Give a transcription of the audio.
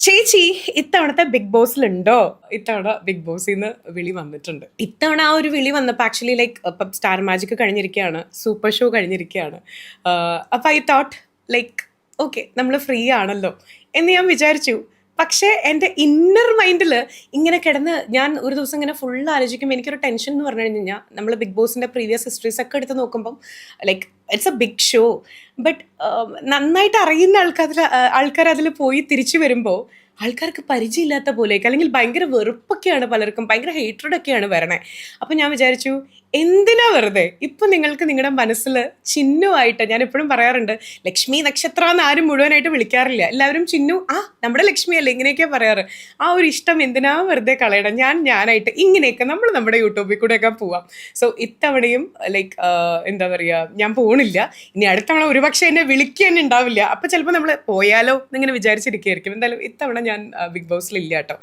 ചേച്ചി ഇത്തവണത്തെ ബിഗ് ബോസിലുണ്ടോ? ഇത്തവണ ബിഗ് ബോസിൽ നിന്ന് വിളി വന്നിട്ടുണ്ട്. ഇത്തവണ ആ ഒരു വിളി വന്നപ്പോൾ ആക്ച്വലി ലൈക്ക് ഇപ്പം സ്റ്റാർ മാജിക് കഴിഞ്ഞിരിക്കുകയാണ്, സൂപ്പർ ഷോ കഴിഞ്ഞിരിക്കുകയാണ്. അപ്പം ഐ തോട്ട് ലൈക്ക് ഓക്കെ, നമ്മൾ ഫ്രീ ആണല്ലോ എന്ന് ഞാൻ വിചാരിച്ചു. പക്ഷേ എൻ്റെ ഇന്നർ മൈൻഡിൽ ഇങ്ങനെ കിടന്ന് ഞാൻ ഒരു ദിവസം ഇങ്ങനെ ഫുൾ ആലോചിക്കുമ്പോൾ എനിക്കൊരു ടെൻഷൻ എന്ന് പറഞ്ഞു കഴിഞ്ഞാൽ നമ്മൾ ബിഗ് ബോസിൻ്റെ പ്രീവിയസ് ഹിസ്റ്ററീസ് ഒക്കെ എടുത്ത് നോക്കുമ്പം like it's a big show. But നന്നായിട്ട് അറിയുന്ന ആൾക്കാർ അതിൽ പോയി തിരിച്ചു വരുമ്പോൾ ആൾക്കാർക്ക് പരിചയമില്ലാത്ത പോലെയൊക്കെ, അല്ലെങ്കിൽ ഭയങ്കര വെറുപ്പൊക്കെയാണ്, പലർക്കും ഭയങ്കര ഹേറ്റ്രഡ് ഒക്കെയാണ് വരണേ. അപ്പം ഞാൻ വിചാരിച്ചു എന്തിനാ വെറുതെ ഇപ്പം നിങ്ങൾക്ക് നിങ്ങളുടെ മനസ്സിൽ ചിഹ്നമായിട്ട്, ഞാൻ എപ്പോഴും പറയാറുണ്ട് ലക്ഷ്മി നക്ഷത്രം എന്ന് ആരും മുഴുവനായിട്ട് വിളിക്കാറില്ല, എല്ലാവരും ചിഹ്നു നമ്മുടെ ലക്ഷ്മി അല്ലേ ഇങ്ങനെയൊക്കെയാ പറയാറ്. ആ ഒരു ഇഷ്ടം എന്തിനാ വെറുതെ കളയണം. ഞാനായിട്ട് ഇങ്ങനെയൊക്കെ നമ്മൾ നമ്മുടെ യൂട്യൂബിൽ കൂടെയൊക്കെ പോവാം. സോ ഇത്തവണയും ലൈക്ക് എന്താ പറയുക, ഞാൻ പോണില്ല. ഇനി അടുത്ത തവണ ഒരുപക്ഷെ എന്നെ വിളിക്കുക തന്നെ ഉണ്ടാവില്ല. അപ്പം ചിലപ്പോൾ നമ്മൾ പോയാലോ എന്നിങ്ങനെ വിചാരിച്ചിരിക്കുകയായിരിക്കും. എന്തായാലും ഇത്തവണ ഞാൻ ബിഗ് ബോസിൽ ഇല്ല കേട്ടോ.